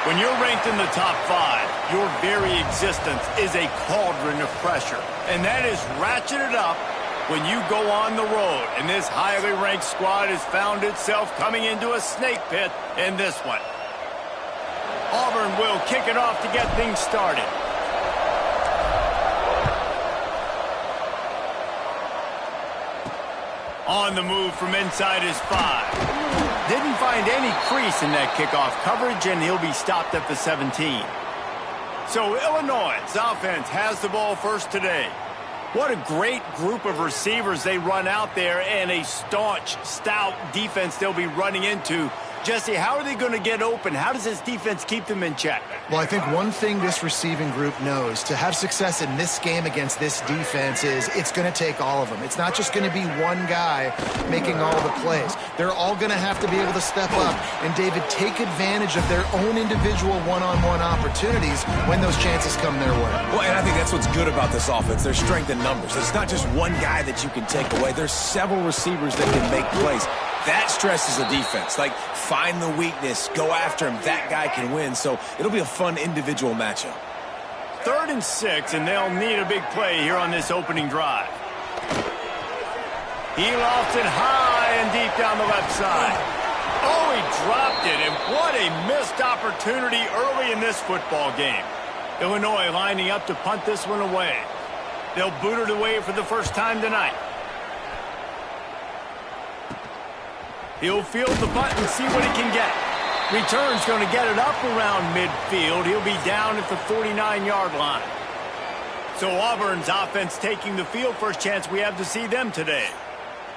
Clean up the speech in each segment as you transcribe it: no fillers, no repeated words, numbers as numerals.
When you're ranked in the top 5, your very existence is a cauldron of pressure. And that is ratcheted up when you go on the road. And this highly ranked squad has found itself coming into a snake pit in this one. Auburn will kick it off to get things started. On the move from inside his 5. Didn't find any crease in that kickoff coverage, and he'll be stopped at the 17. So Illinois' offense has the ball first today. What a great group of receivers they run out there, and a staunch, stout defense they'll be running into. Jesse, how are they going to get open? How does this defense keep them in check? Well, I think one thing this receiving group knows to have success in this game against this defense is it's going to take all of them. It's not just going to be one guy making all the plays. They're all going to have to be able to step up and, David, take advantage of their own individual one-on-one opportunities when those chances come their way. Well, and I think that's what's good about this offense. There's strength in numbers. It's not just one guy that you can take away. There's several receivers that can make plays. That stresses a defense. Like, find the weakness, go after him. That guy can win. So it'll be a fun individual matchup. 3rd and 6, and they'll need a big play here on this opening drive. He lofts it high and deep down the left side. Oh, he dropped it, and what a missed opportunity early in this football game. Illinois lining up to punt this one away. They'll boot it away for the first time tonight. He'll field the punt and see what he can get. Return's going to get it up around midfield. He'll be down at the 49-yard line. So Auburn's offense taking the field. First chance we have to see them today.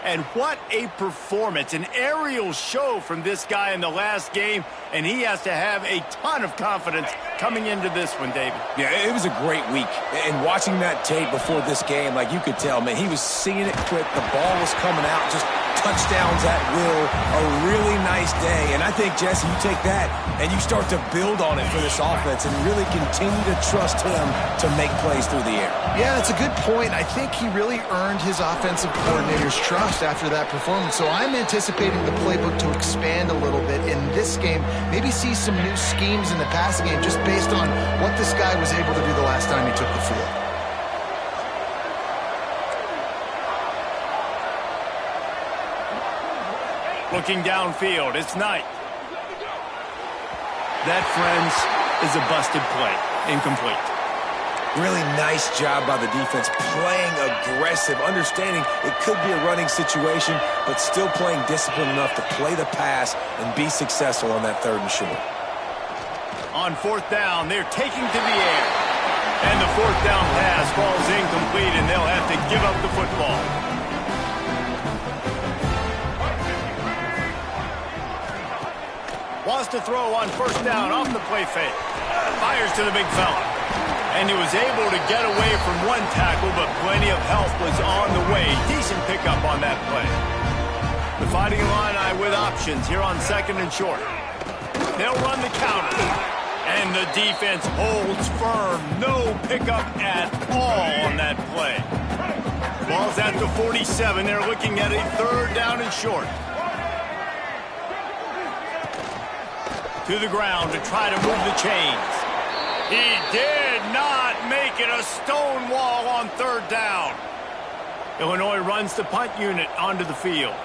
And what a performance. An aerial show from this guy in the last game, and he has to have a ton of confidence coming into this one, David. Yeah, it was a great week. And watching that tape before this game, like, you could tell, man, he was seeing it quick. The ball was coming out, just touchdowns at will. A really nice day. And I think, Jesse, you take that and you start to build on it for this offense and really continue to trust him to make plays through the air. Yeah, that's a good point. I think he really earned his offensive coordinator's trust after that performance. So I'm anticipating the playbook to expand a little bit in this game. Maybe see some new schemes in the passing game just based on what this guy was able to do the last time he took the field. Looking downfield, it's Knight. That, friends, is a busted play. Incomplete. Really nice job by the defense, playing aggressive, understanding it could be a running situation, but still playing disciplined enough to play the pass and be successful on that 3rd and short. On 4th down, they're taking to the air. And the 4th down pass falls incomplete, and they'll have to give up the football. Wants to throw on 1st down off the play fake. Fires to the big fella. And he was able to get away from one tackle, but plenty of help was on the way. Decent pickup on that play. The Fighting Illini with options here on 2nd and short. They'll run the counter. And the defense holds firm. No pickup at all on that play. Ball's at the 47. They're looking at a 3rd down and short. To the ground to try to move the chains. He did not make it. A stone wall on 3rd down. Illinois runs the punt unit onto the field.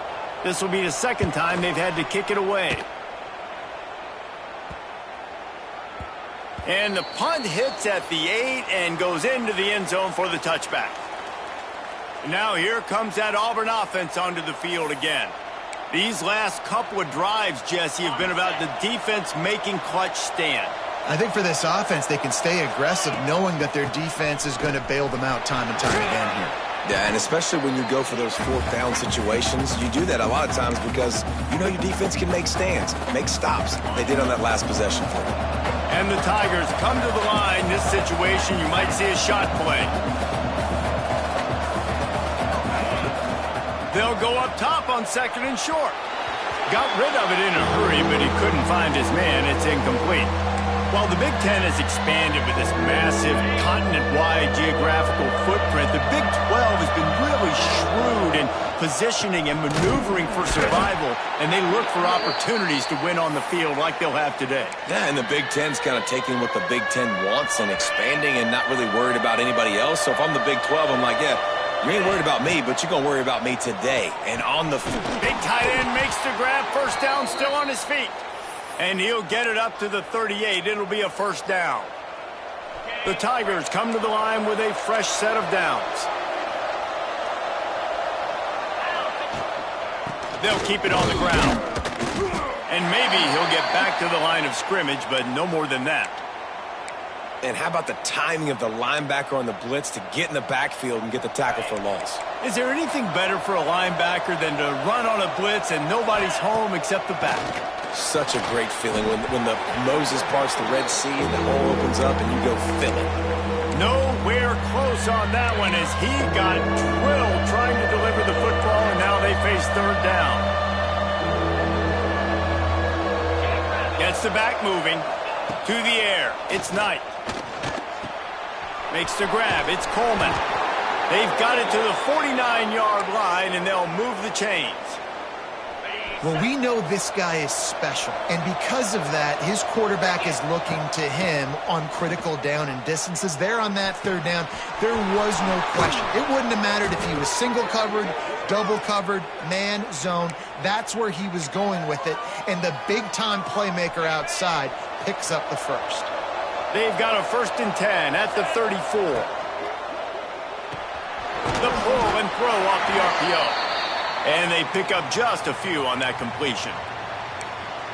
This will be the 2nd time they've had to kick it away. And the punt hits at the 8 and goes into the end zone for the touchback. And now here comes that Auburn offense onto the field again. These last couple of drives, Jesse, have been about the defense making clutch stand. I think for this offense, they can stay aggressive knowing that their defense is going to bail them out time and time again here. Yeah, and especially when you go for those 4th down situations, you do that a lot of times because you know your defense can make stands, make stops. They did on that last possession for them. And the Tigers come to the line. This situation, you might see a shot play. They'll go up top on 2nd and short. Got rid of it in a hurry, but he couldn't find his man. It's incomplete. While the Big Ten has expanded with this massive continent-wide geographical footprint, the Big 12 has been really shrewd in positioning and maneuvering for survival, and they look for opportunities to win on the field like they'll have today. Yeah, and the Big Ten's kind of taking what the Big Ten wants and expanding and not really worried about anybody else. So if I'm the Big 12, I'm like, yeah, you ain't worried about me, but you're going to worry about me today. And on the field. Big tight end makes the grab, first down, still on his feet. And he'll get it up to the 38. It'll be a first down. The Tigers come to the line with a fresh set of downs. They'll keep it on the ground. And maybe he'll get back to the line of scrimmage, but no more than that. And how about the timing of the linebacker on the blitz to get in the backfield and get the tackle for loss? Is there anything better for a linebacker than to run on a blitz and nobody's home except the back? Such a great feeling when the Moses parts the Red Sea and the hole opens up and you go fill it. Nowhere close on that one as he got drilled trying to deliver the football, and now they face third down. Gets the back moving. To the air. It's Knight. Makes the grab. It's Coleman. They've got it to the 49-yard line, and they'll move the chains. Well, we know this guy is special, and because of that, his quarterback is looking to him on critical down and distances. There on that third down, there was no question. It wouldn't have mattered if he was single covered, double covered, man, zone. That's where he was going with it, and the big-time playmaker outside picks up the first. They've got a 1st and 10 at the 34. The pull and throw off the RPO. And they pick up just a few on that completion.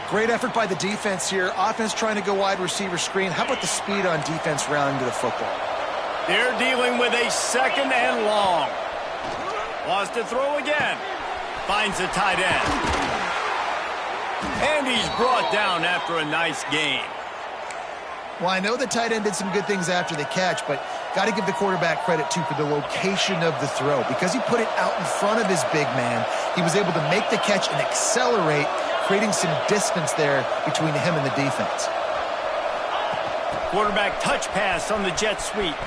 Great effort by the defense here. Offense trying to go wide receiver screen. How about the speed on defense rounding to the football? They're dealing with a 2nd and long. Lost to throw again. Finds the tight end. And he's brought down after a nice gain. Well, I know the tight end did some good things after the catch, but got to give the quarterback credit, too, for the location of the throw. Because he put it out in front of his big man, he was able to make the catch and accelerate, creating some distance there between him and the defense. Quarterback touch pass on the jet sweep.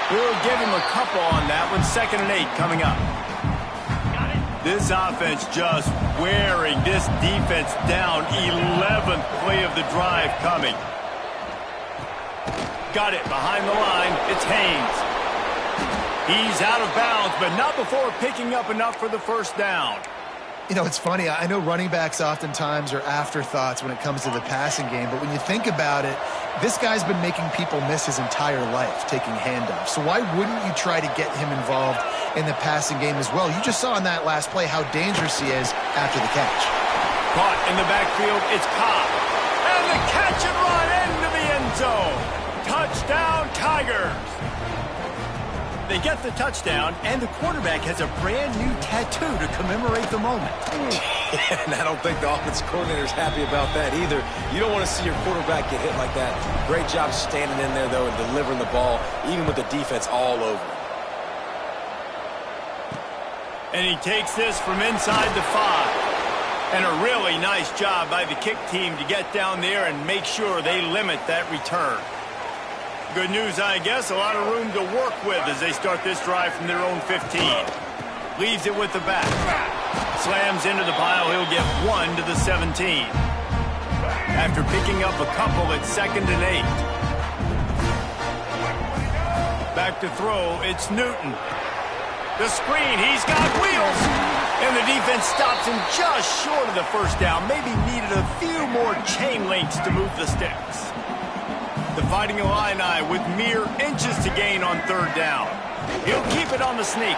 We'll give him a couple on that one. 2nd and 8 coming up. This offense just wearing this defense down. 11th play of the drive coming. Got it behind the line. It's Haynes. He's out of bounds, but not before picking up enough for the first down. You know, it's funny. I know running backs oftentimes are afterthoughts when it comes to the passing game, but when you think about it, this guy's been making people miss his entire life taking handoffs. So why wouldn't you try to get him involved in the passing game as well? You just saw in that last play how dangerous he is after the catch. Caught in the backfield, it's Cobb. And the catch and run into the end zone. Touchdown, Tigers. They get the touchdown, and the quarterback has a brand-new tattoo to commemorate the moment. And I don't think the offensive coordinator's happy about that either. You don't want to see your quarterback get hit like that. Great job standing in there, though, and delivering the ball, even with the defense all over. And he takes this from inside the 5. And a really nice job by the kick team to get down there and make sure they limit that return. Good news, I guess, a lot of room to work with as they start this drive from their own 15. Leaves it with the back. Slams into the pile, he'll get 1 to the 17. After picking up a couple at 2nd and 8. Back to throw, it's Newton. The screen, he's got wheels. And the defense stops him just short of the first down. Maybe needed a few more chain links to move the sticks. The Fighting Illini with mere inches to gain on 3rd down. He'll keep it on the sneak.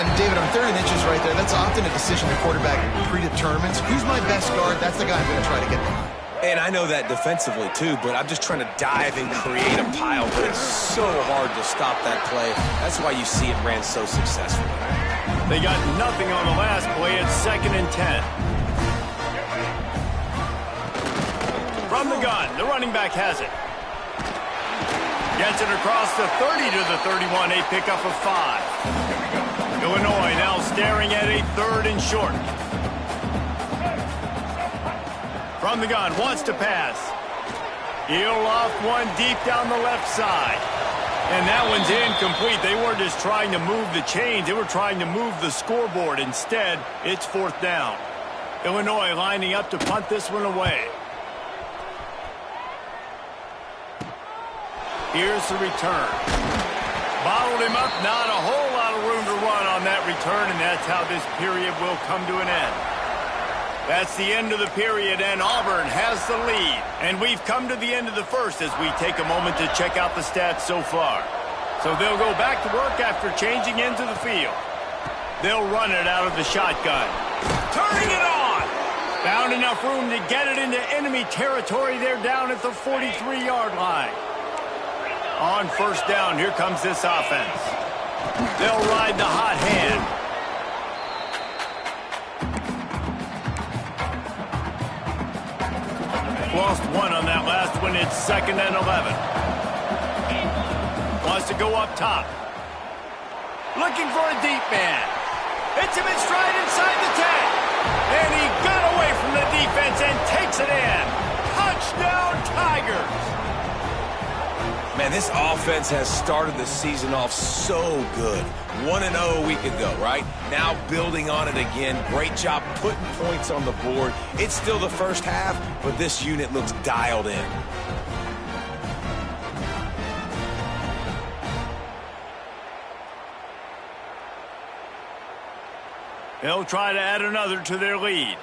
And David, on 3rd and inches right there, that's often a decision the quarterback predetermines. Who's my best guard? That's the guy I'm going to try to get behind. And I know that defensively, too, but I'm just trying to dive and create a pile, but it's so hard to stop that play. That's why you see it ran so successfully. They got nothing on the last play. It's 2nd and 10. From the gun, the running back has it. Gets it across the 30 to the 31, a pickup of 5. Illinois now staring at a 3rd and short. From the gun, wants to pass. He'll loft one deep down the left side. And that one's incomplete. They weren't just trying to move the chains. They were trying to move the scoreboard. Instead, it's 4th down. Illinois lining up to punt this one away. Here's the return. Bottled him up. Not a whole lot of room to run on that return, and that's how this period will come to an end. That's the end of the period, and Auburn has the lead. And we've come to the end of the first as we take a moment to check out the stats so far. So they'll go back to work after changing into the field. They'll run it out of the shotgun. Turning it on! Found enough room to get it into enemy territory. They're down at the 43-yard line. On 1st down, here comes this offense. They'll ride the hot hand. Lost one on that last one. It's 2nd and 11. Wants to go up top. Looking for a deep man. Hits him in stride inside the 10. And he got away from the defense and takes it in. Touchdown, Tigers. Man, this offense has started the season off so good. 1-0 a week ago, right? Now building on it again. Great job putting points on the board. It's still the first half, but this unit looks dialed in. They'll try to add another to their lead.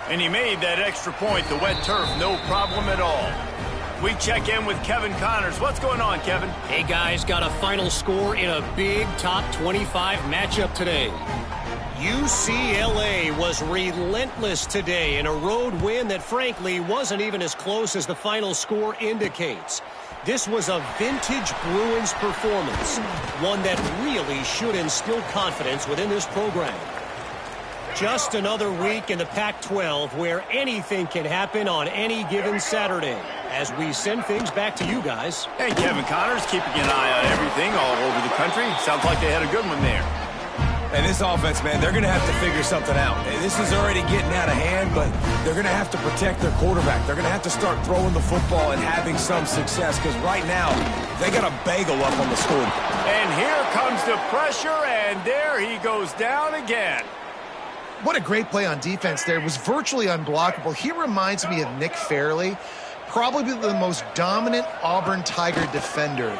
And he made that extra point. The wet turf, no problem at all. We check in with Kevin Connors. What's going on, Kevin? Hey, guys, got a final score in a big top 25 matchup today. UCLA was relentless today in a road win that, frankly, wasn't even as close as the final score indicates. This was a vintage Bruins performance, one that really should instill confidence within this program. Just another week in the Pac-12 where anything can happen on any given Saturday. As we send things back to you guys. Hey, Kevin Connors, keeping an eye on everything all over the country. Sounds like they had a good one there. And this offense, man, they're going to have to figure something out. This is already getting out of hand, but they're going to have to protect their quarterback. They're going to have to start throwing the football and having some success because right now they got a bagel up on the scoreboard. And here comes the pressure, and there he goes down again. What a great play on defense there. It was virtually unblockable. He reminds me of Nick Fairley. Probably the most dominant Auburn Tiger defender.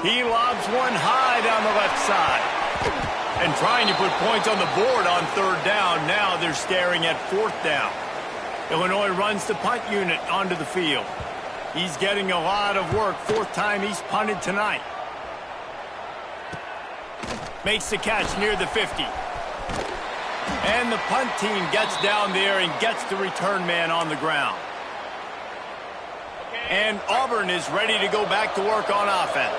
He lobs one high down the left side. And trying to put points on the board on 3rd down. Now they're staring at 4th down. Illinois runs the punt unit onto the field. He's getting a lot of work. 4th time he's punted tonight. Makes the catch near the 50. And the punt team gets down there and gets the return man on the ground. And Auburn is ready to go back to work on offense.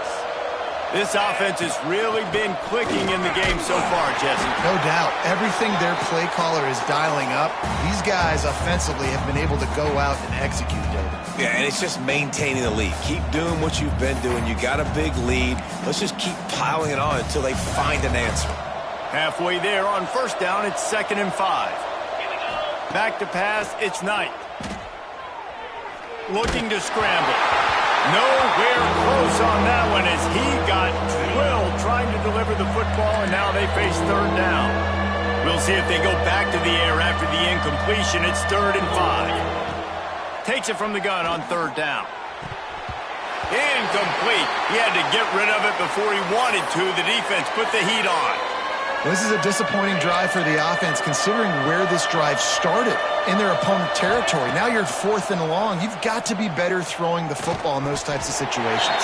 This offense has really been clicking in the game so far, Jesse. No doubt. Everything their play caller is dialing up, these guys offensively have been able to go out and execute, David. Yeah, and it's just maintaining the lead. Keep doing what you've been doing. You got a big lead. Let's just keep piling it on until they find an answer. Halfway there on 1st down, it's 2nd and 5. Back to pass, it's Knight. Looking to scramble. Nowhere close on that one as he got drilled trying to deliver the football, and now they face 3rd down. We'll see if they go back to the air after the incompletion. It's 3rd and 5. Takes it from the gun on 3rd down. Incomplete. He had to get rid of it before he wanted to. The defense put the heat on. This is a disappointing drive for the offense considering where this drive started in their opponent territory. Now you're 4th and long. You've got to be better throwing the football in those types of situations.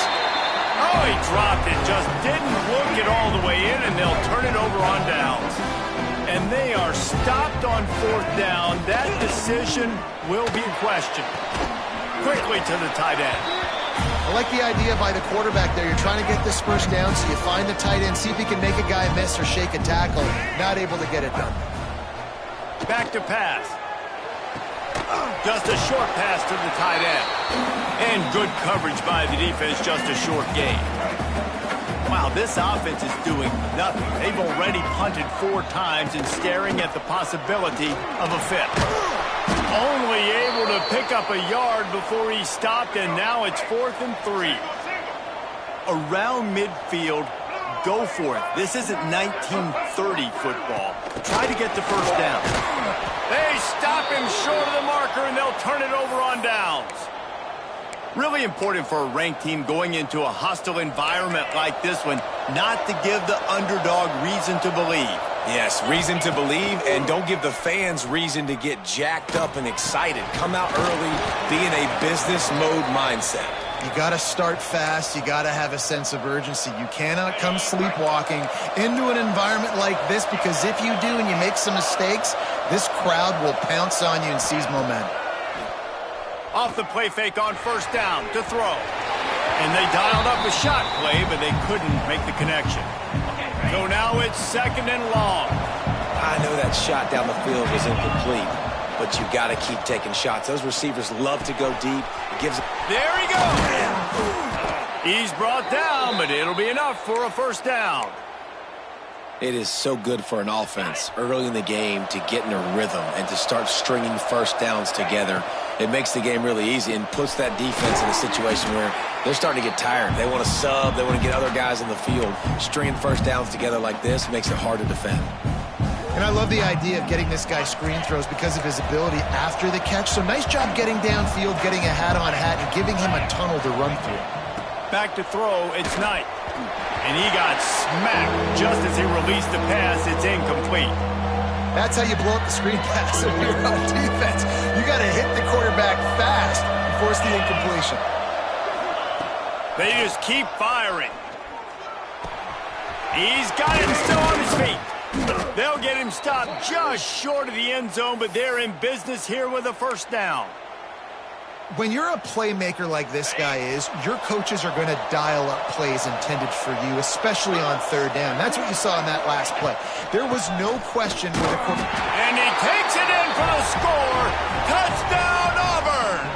Oh, he dropped it. Just didn't look it all the way in, and they'll turn it over on downs. And they are stopped on 4th down. That decision will be questioned. Quickly to the tight end. I like the idea by the quarterback there. You're trying to get this first down, so you find the tight end, see if he can make a guy miss or shake a tackle. Not able to get it done. Back to pass. Just a short pass to the tight end. And good coverage by the defense, just a short gain. Wow, this offense is doing nothing. They've already punted 4 times and staring at the possibility of a 5th. Only able to pick up a yard before he stopped, and now it's 4th and 3. Around midfield, go for it. This isn't 1930 football. Try to get the first down. They stop him short of the marker, and they'll turn it over on downs. Really important for a ranked team going into a hostile environment like this one, not to give the underdog reason to believe. Yes, reason to believe, and don't give the fans reason to get jacked up and excited. Come out early, be in a business mode mindset. You got to start fast. You got to have a sense of urgency. You cannot come sleepwalking into an environment like this, because if you do and you make some mistakes, this crowd will pounce on you and seize momentum. Off the play fake on first down to throw. And they dialed up a shot play, but they couldn't make the connection. So now it's 2nd and long. I know that shot down the field was incomplete, but you got to keep taking shots. Those receivers love to go deep. There he goes. He's brought down, but it'll be enough for a first down. It is so good for an offense early in the game to get in a rhythm and to start stringing first downs together. It makes the game really easy and puts that defense in a situation where they're starting to get tired. They want to sub. They want to get other guys in the field. Stringing first downs together like this makes it hard to defend. And I love the idea of getting this guy screen throws because of his ability after the catch. So nice job getting downfield, getting a hat-on-hat, and giving him a tunnel to run through. Back to throw, it's Knight. And he got smacked just as he released the pass. It's incomplete. That's how you blow up the screen pass if you're on defense. You got to hit the quarterback fast and force the incompletion. They just keep firing. He's got him still on his feet. They'll get him stopped just short of the end zone, but they're in business here with a first down. When you're a playmaker like this guy is, your coaches are going to dial up plays intended for you, especially on third down. That's what you saw in that last play. There was no question with the quarterback. And he takes it in for the score. Touchdown, Auburn!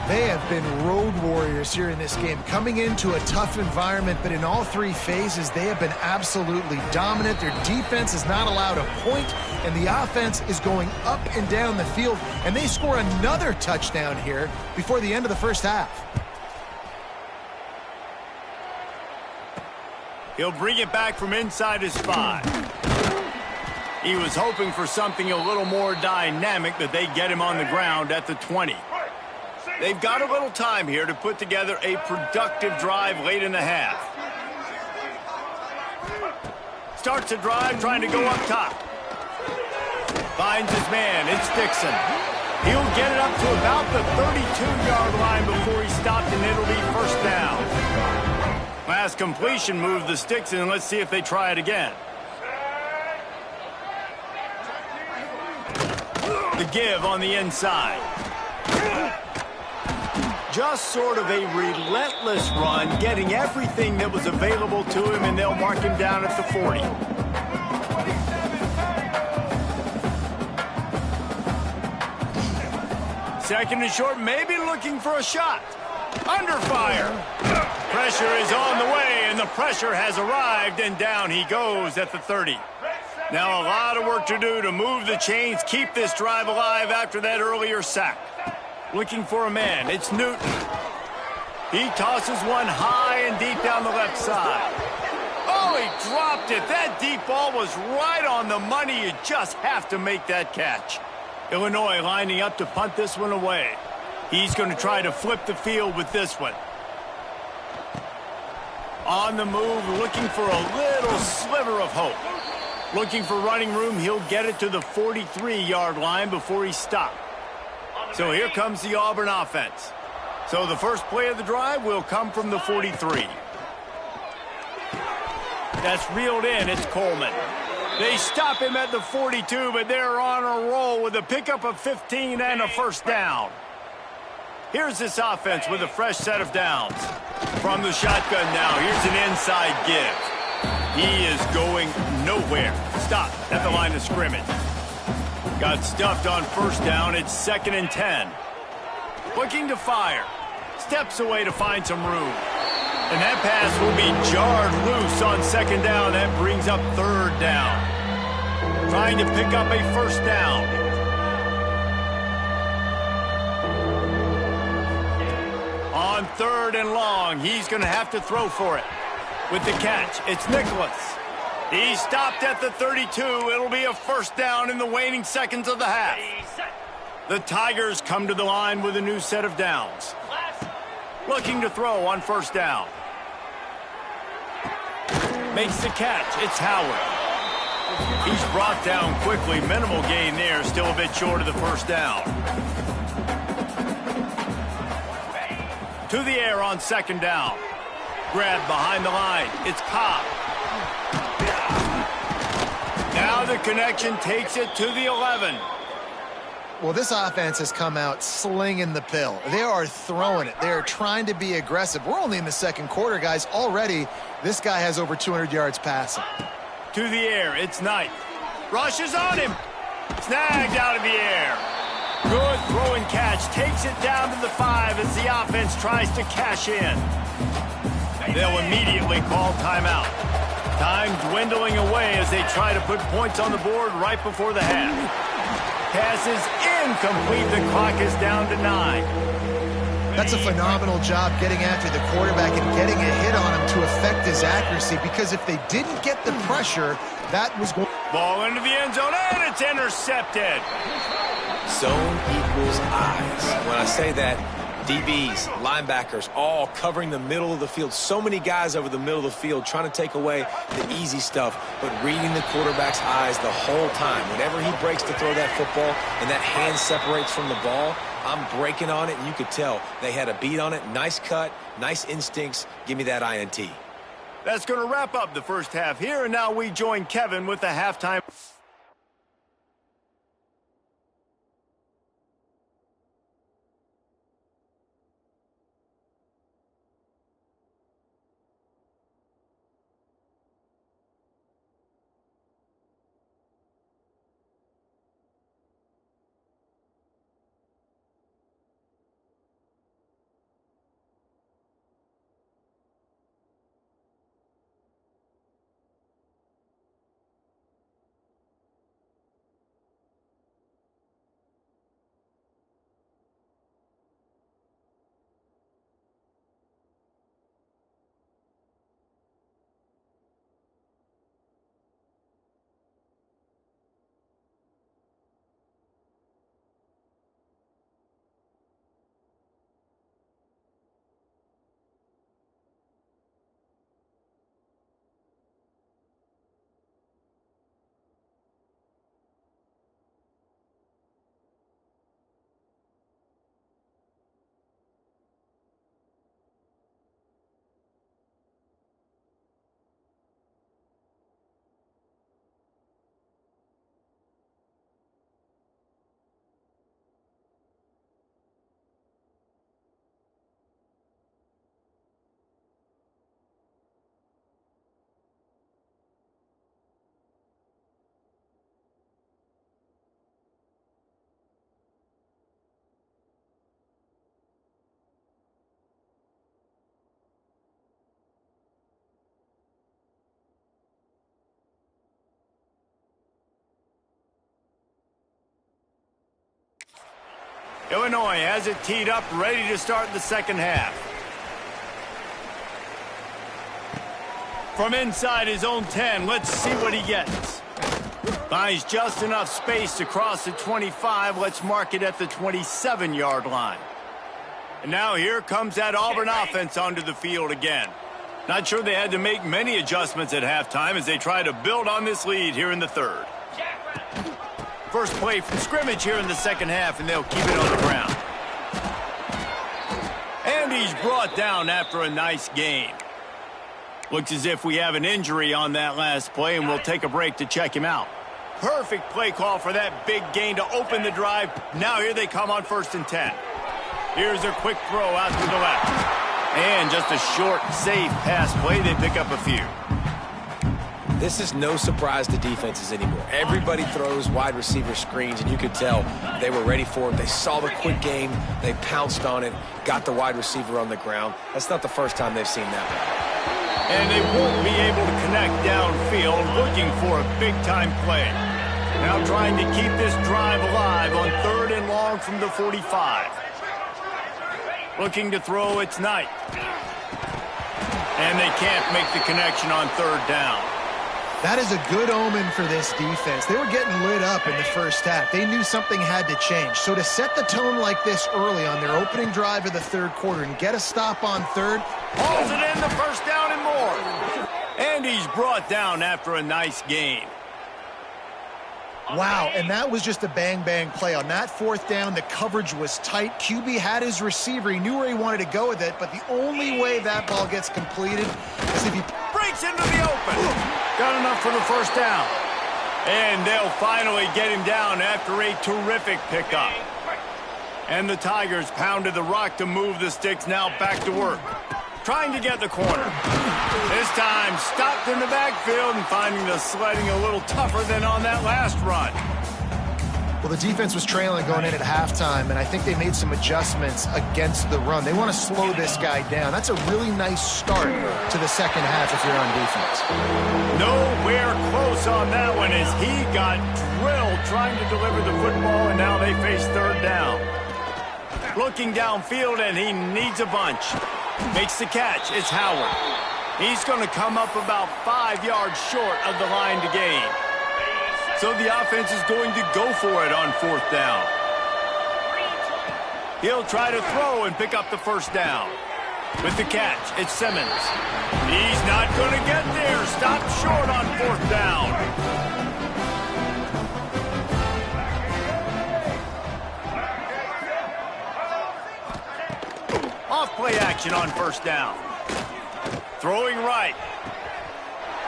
They have been road warriors here in this game, coming into a tough environment, but in all three phases, they have been absolutely dominant. Their defense is not allowed a point, and the offense is going up and down the field, and they score another touchdown here before the end of the first half. He'll bring it back from inside his 5. He was hoping for something a little more dynamic, but they get him on the ground at the 20. They've got a little time here to put together a productive drive late in the half. Starts a drive trying to go up top. Finds his man. It's Dixon. He'll get it up to about the 32-yard line before he stopped, and it'll be first down. Last completion moved the sticks, and let's see if they try it again. The give on the inside. Just sort of a relentless run, getting everything that was available to him, and they'll mark him down at the 40. Second and short, maybe looking for a shot. Under fire. Pressure is on the way, and the pressure has arrived, and down he goes at the 30. Now a lot of work to do to move the chains, keep this drive alive after that earlier sack. Looking for a man. It's Newton. He tosses one high and deep down the left side. Oh, he dropped it. That deep ball was right on the money. You just have to make that catch. Illinois lining up to punt this one away. He's going to try to flip the field with this one. On the move, looking for a little sliver of hope. Looking for running room. He'll get it to the 43-yard line before he stopped. So here comes the Auburn offense. So the first play of the drive will come from the 43. That's reeled in. It's Coleman. They stop him at the 42, but they're on a roll with a pickup of 15 and a first down. Here's this offense with a fresh set of downs. From the shotgun now, here's an inside give. He is going nowhere. Stop at the line of scrimmage. Got stuffed on first down. It's 2nd and 10. Looking to fire. Steps away to find some room. And that pass will be jarred loose on 2nd down. That brings up 3rd down. Trying to pick up a first down. 3rd and long. He's going to have to throw for it. With the catch, it's Nicholas. He stopped at the 32. It'll be a 1st down in the waning seconds of the half. The Tigers come to the line with a new set of downs. Looking to throw on 1st down. Makes the catch. It's Howard. He's brought down quickly. Minimal gain there. Still a bit short of the 1st down. To the air on 2nd down. Grab behind the line. It's Cobb. Now the connection takes it to the 11. Well, this offense has come out slinging the pill. They are throwing it. They are trying to be aggressive. We're only in the 2nd quarter, guys. Already, this guy has over 200 yards passing. To the air, it's Knight. Rushes on him. Snagged out of the air. Good throw and catch. Takes it down to the 5 as the offense tries to cash in. They'll immediately call timeout. Time dwindling away as they try to put points on the board right before the half. Pass is incomplete. The clock is down to 9. That's a phenomenal job getting after the quarterback and getting a hit on him to affect his accuracy, because if they didn't get the pressure, that was going... Ball into the end zone, and it's intercepted. Zone equals eyes. When I say that, DBs, linebackers, all covering the middle of the field. So many guys over the middle of the field trying to take away the easy stuff, but reading the quarterback's eyes the whole time. Whenever he breaks to throw that football and that hand separates from the ball, I'm breaking on it, and you could tell they had a beat on it. Nice cut, nice instincts. Give me that INT. That's going to wrap up the 1st half here, and now we join Kevin with the halftime. Illinois has it teed up, ready to start the 2nd half. From inside his own 10, let's see what he gets. Finds just enough space to cross the 25. Let's mark it at the 27-yard line. And now here comes that Auburn offense onto the field again. Not sure they had to make many adjustments at halftime as they try to build on this lead here in the 3rd. First play from scrimmage here in the 2nd half, and they'll keep it on the ground. And he's brought down after a nice gain. Looks as if we have an injury on that last play, and we'll take a break to check him out. Perfect play call for that big gain to open the drive. Now here they come on 1st and 10. Here's a quick throw out to the left. And just a short, safe pass play. They pick up a few. This is no surprise to defenses anymore. Everybody throws wide receiver screens, and you could tell they were ready for it. They saw the quick game. They pounced on it, got the wide receiver on the ground. That's not the first time they've seen that one. And they won't be able to connect downfield, looking for a big-time play. Now trying to keep this drive alive on 3rd and long from the 45. Looking to throw, it's Knight. And they can't make the connection on third down. That is a good omen for this defense. They were getting lit up in the first half. They knew something had to change. So to set the tone like this early on their opening drive of the third quarter and get a stop on third. Hauls it in, the first down and more. And he's brought down after a nice gain. Wow, and that was just a bang-bang play. On that fourth down, the coverage was tight. QB had his receiver. He knew where he wanted to go with it, but the only way that ball gets completed is if he breaks into the open. Got enough for the first down. And they'll finally get him down after a terrific pickup. And the Tigers pounded the rock to move the sticks, now back to work. Trying to get the corner. This time stopped in the backfield and finding the sledding a little tougher than on that last run. Well, the defense was trailing going in at halftime, and I think they made some adjustments against the run. They want to slow this guy down. That's a really nice start to the second half if you're on defense. Nowhere close on that one as he got drilled trying to deliver the football, and now they face third down. Looking downfield, and he needs a bunch. Makes the catch. It's Howard. He's going to come up about 5 yards short of the line to gain. So the offense is going to go for it on fourth down. He'll try to throw and pick up the first down. With the catch, it's Simmons. He's not going to get there. Stopped short on fourth down. Off play action on first down. Throwing right.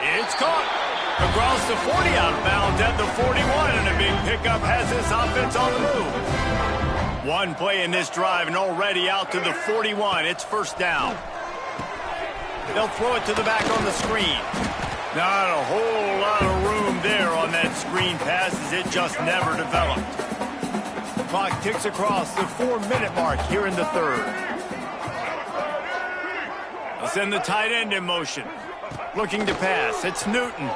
It's caught. Across the 40 out of bounds at the 41, and a big pickup has this offense on the move. One play in this drive and already out to the 41. It's first down. They'll throw it to the back on the screen. Not a whole lot of room there on that screen pass as it just never developed. The clock ticks across the 4-minute mark here in the third. They'll send the tight end in motion. Looking to pass. It's Newton.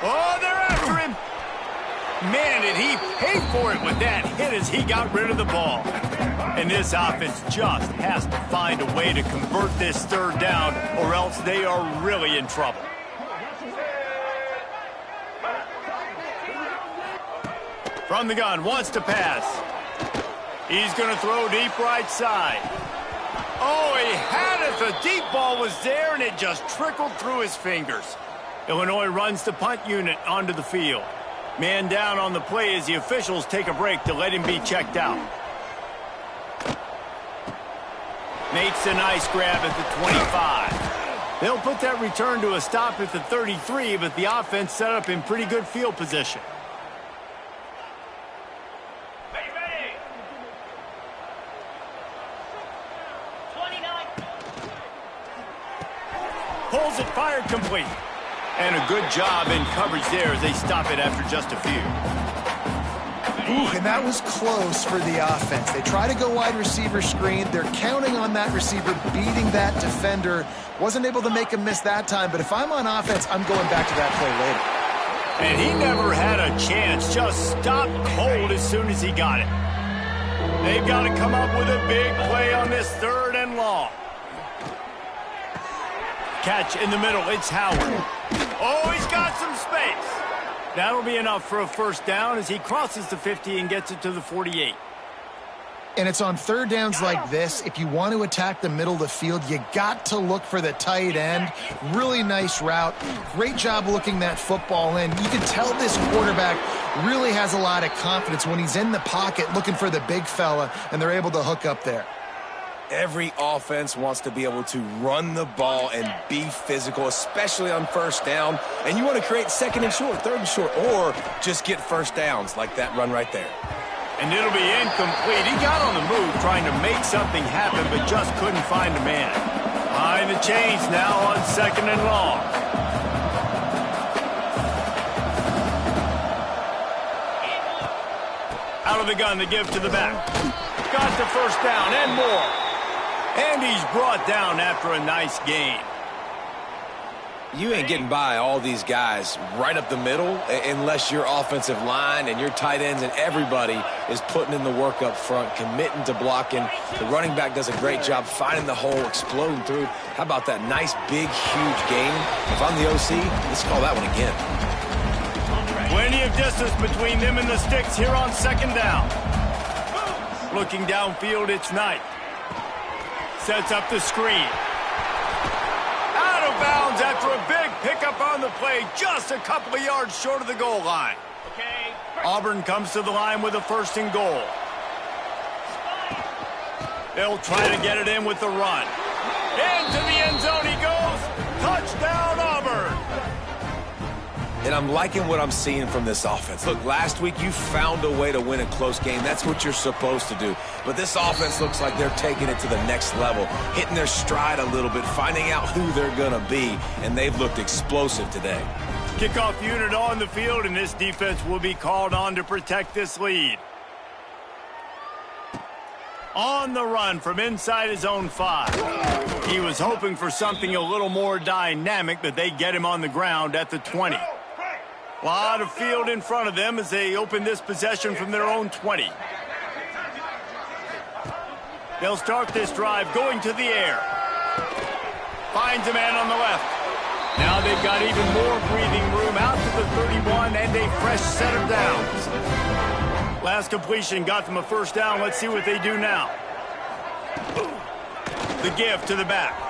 Oh, they're after him. Man, did he pay for it with that hit as he got rid of the ball. And this offense just has to find a way to convert this third down, or else they are really in trouble. From the gun, wants to pass. He's going to throw deep right side. Oh, he had it. The deep ball was there, and it just trickled through his fingers. Illinois runs the punt unit onto the field. Man down on the play as the officials take a break to let him be checked out. Makes a nice grab at the 25. They'll put that return to a stop at the 33, but the offense set up in pretty good field position. Pulls it, fired complete. And a good job in coverage there as they stop it after just a few. Ooh, and that was close for the offense. They try to go wide receiver screen. They're counting on that receiver beating that defender. Wasn't able to make him miss that time, but if I'm on offense, I'm going back to that play later. And he never had a chance. Just stopped cold as soon as he got it. They've got to come up with a big play on this third and long. Catch in the middle. It's Howard. Oh, he's got some space. That'll be enough for a first down as he crosses the 50 and gets it to the 48. And it's on third downs like this. If you want to attack the middle of the field, you got to look for the tight end. Really nice route. Great job looking that football in. You can tell this quarterback really has a lot of confidence when he's in the pocket looking for the big fella, and they're able to hook up there. Every offense wants to be able to run the ball and be physical, especially on first down. And you want to create second and short, third and short, or just get first downs like that run right there. And it'll be incomplete. He got on the move trying to make something happen, but just couldn't find a man. Behind the chains now on second and long. Out of the gun, the give to the back. Got the first down and more. And he's brought down after a nice gain. You ain't getting by all these guys right up the middle unless your offensive line and your tight ends and everybody is putting in the work up front, committing to blocking. The running back does a great job finding the hole, exploding through. How about that nice, big, huge gain? If I'm the OC, let's call that one again. Plenty of distance between them and the sticks here on second down. Looking downfield, it's Knight. Sets up the screen. Out of bounds after a big pickup on the play, just a couple of yards short of the goal line. Auburn comes to the line with a 1st and goal. They'll try to get it in with the run. Into the end zone he goes. Touchdown, Auburn. And I'm liking what I'm seeing from this offense. Look, last week you found a way to win a close game. That's what you're supposed to do. But this offense looks like they're taking it to the next level, hitting their stride a little bit, finding out who they're going to be, and they've looked explosive today. Kickoff unit on the field, and this defense will be called on to protect this lead. On the run from inside his own 5. He was hoping for something a little more dynamic, but they get him on the ground at the 20. A lot of field in front of them as they open this possession from their own 20. They'll start this drive going to the air. Finds a man on the left. Now they've got even more breathing room out to the 31 and a fresh set of downs. Last completion got them a 1st down. Let's see what they do now. The give to the back.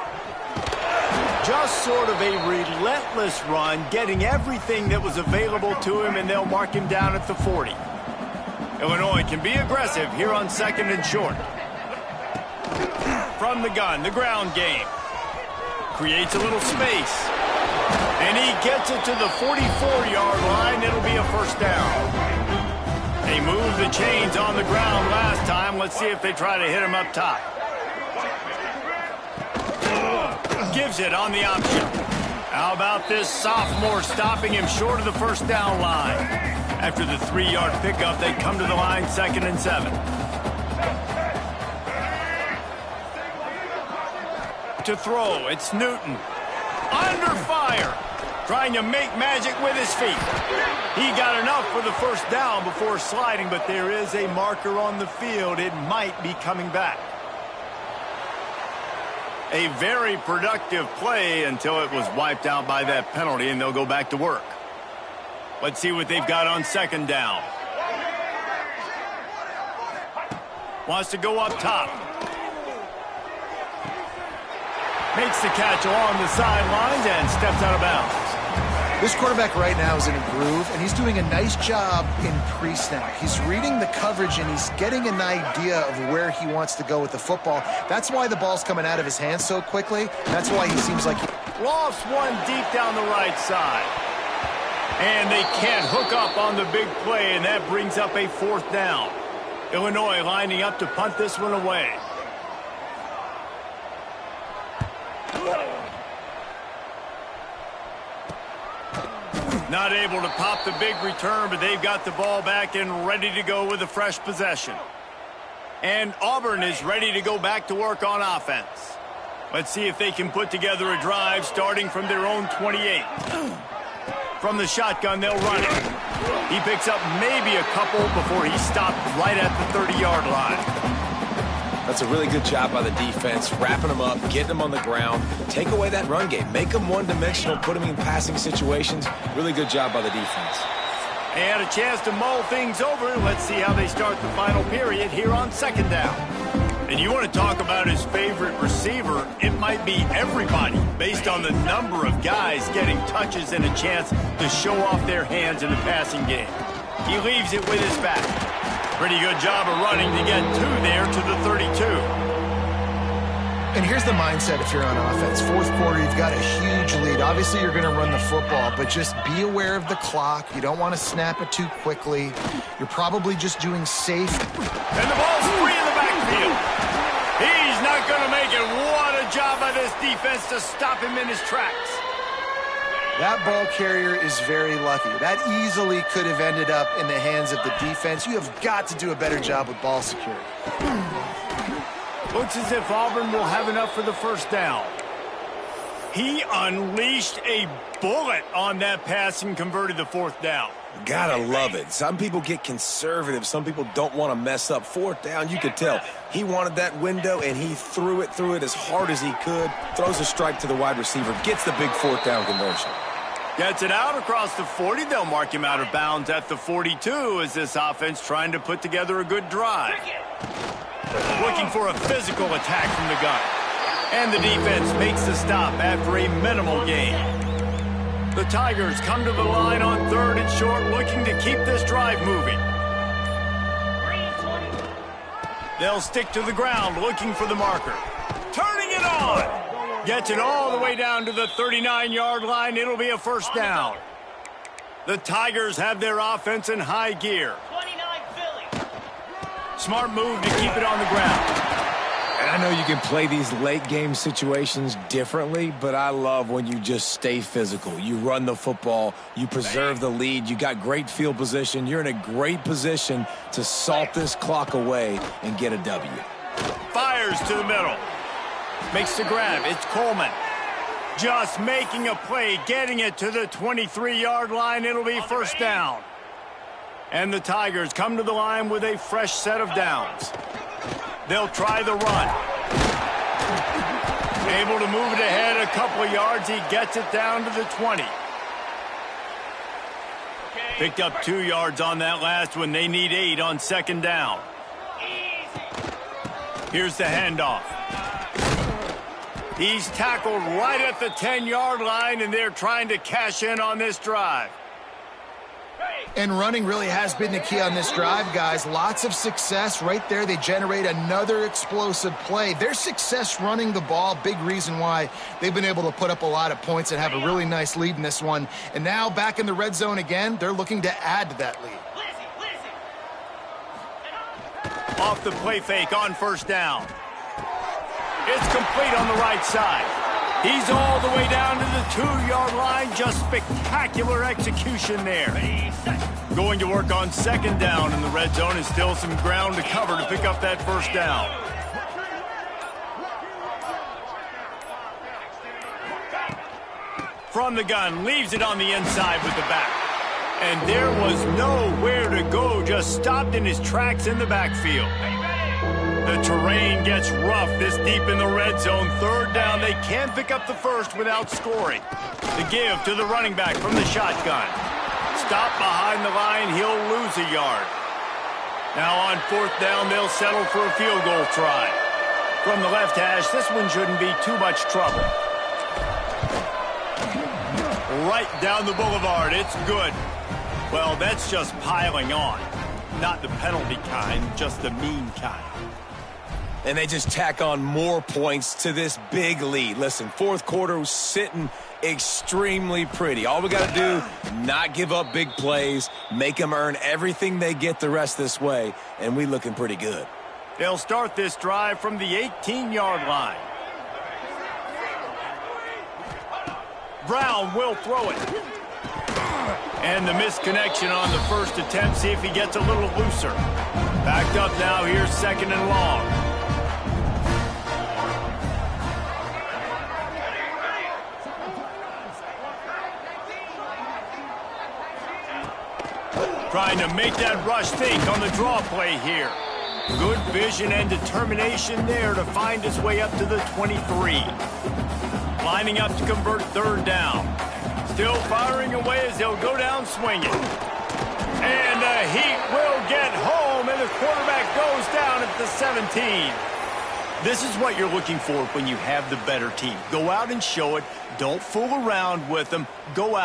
Just sort of a relentless run, getting everything that was available to him, and they'll mark him down at the 40. Illinois can be aggressive here on 2nd and short. From the gun, the ground game. Creates a little space. And he gets it to the 44-yard line. It'll be a 1st down. They moved the chains on the ground last time. Let's see if they try to hit him up top. Gives it on the option. How about this sophomore stopping him short of the 1st down line? After the 3-yard pickup, they come to the line 2nd and 7. To throw, it's Newton. Under fire. Trying to make magic with his feet. He got enough for the 1st down before sliding, but there is a marker on the field. It might be coming back. A very productive play until it was wiped out by that penalty, and they'll go back to work. Let's see what they've got on 2nd down. Wants to go up top. Makes the catch along the sidelines and steps out of bounds. This quarterback right now is in a groove, and he's doing a nice job in pre-snap. He's reading the coverage, and he's getting an idea of where he wants to go with the football. That's why the ball's coming out of his hands so quickly. That's why he seems like... Lofts one deep down the right side. And they can't hook up on the big play, and that brings up a 4th down. Illinois lining up to punt this one away. Not able to pop the big return, but they've got the ball back and ready to go with a fresh possession. And Auburn is ready to go back to work on offense. Let's see if they can put together a drive starting from their own 28. From the shotgun, they'll run it. He picks up maybe a couple before he's stopped right at the 30-yard line. That's a really good job by the defense, wrapping them up, getting them on the ground. Take away that run game. Make them one-dimensional, put them in passing situations. Really good job by the defense. They had a chance to mull things over. Let's see how they start the final period here on 2nd down. And you want to talk about his favorite receiver, it might be everybody based on the number of guys getting touches and a chance to show off their hands in the passing game. He leaves it with his back. Pretty good job of running to get 2 there to the 32. And here's the mindset if you're on offense. 4th quarter, you've got a huge lead. Obviously, you're going to run the football, but just be aware of the clock. You don't want to snap it too quickly. You're probably just doing safe. And the ball's free in the backfield. He's not going to make it. What a job by this defense to stop him in his tracks. That ball carrier is very lucky. That easily could have ended up in the hands of the defense. You have got to do a better job with ball security. Looks as if Auburn will have enough for the 1st down. He unleashed a bullet on that pass and converted the fourth down. Gotta love it. Some people get conservative. Some people don't want to mess up. Fourth down, you could tell. He wanted that window, and he threw it as hard as he could. Throws a strike to the wide receiver. Gets the big fourth down conversion. Gets it out across the 40. They'll mark him out of bounds at the 42 as this offense trying to put together a good drive. Looking for a physical attack from the gun. And the defense makes the stop after a minimal gain. The Tigers come to the line on 3rd and short, looking to keep this drive moving. They'll stick to the ground, looking for the marker. Turning it on! Gets it all the way down to the 39-yard line. It'll be a first down. The Tigers have their offense in high gear. Smart move to keep it on the ground. And I know you can play these late game situations differently, but I love when you just stay physical. You run the football, you preserve the lead, you got great field position. You're in a great position to salt this clock away and get a W. Fires to the middle. Makes the grab. It's Coleman. Just making a play, getting it to the 23-yard line. It'll be first down. And the Tigers come to the line with a fresh set of downs. They'll try the run. Able to move it ahead a couple of yards. He gets it down to the 20. Picked up 2 yards on that last one. They need 8 on second down. Here's the handoff. He's tackled right at the 10-yard line, and they're trying to cash in on this drive. And running really has been the key on this drive, guys. Lots of success right there. They generate another explosive play. Their success running the ball, big reason why they've been able to put up a lot of points and have a really nice lead in this one. And now back in the red zone again, they're looking to add to that lead. Off the play fake on first down. It's complete on the right side. He's all the way down to the 2-yard line. Just spectacular execution there. Going to work on second down in the red zone. Is still some ground to cover to pick up that first down. From the gun, leaves it on the inside with the back. And there was nowhere to go, just stopped in his tracks in the backfield. The terrain gets rough this deep in the red zone. Third down, they can't pick up the first without scoring. The give to the running back from the shotgun. Stop behind the line, he'll lose a yard. Now on fourth down, they'll settle for a field goal try. From the left hash, this one shouldn't be too much trouble. Right down the boulevard, it's good. Well, that's just piling on. Not the penalty kind, just the mean kind. And they just tack on more points to this big lead. Listen, fourth quarter was sitting extremely pretty. All we got to do, not give up big plays, make them earn everything they get the rest this way, and we looking pretty good. They'll start this drive from the 18-yard line. Brown will throw it. And the misconnection on the first attempt. See if he gets a little looser. Backed up now. Here's second and long. Trying to make that rush think on the draw play here. Good vision and determination there to find his way up to the 23. Lining up to convert third down. Still firing away as he'll go down swinging. And the Heat will get home, and the quarterback goes down at the 17. This is what you're looking for when you have the better team. Go out and show it. Don't fool around with them. Go out.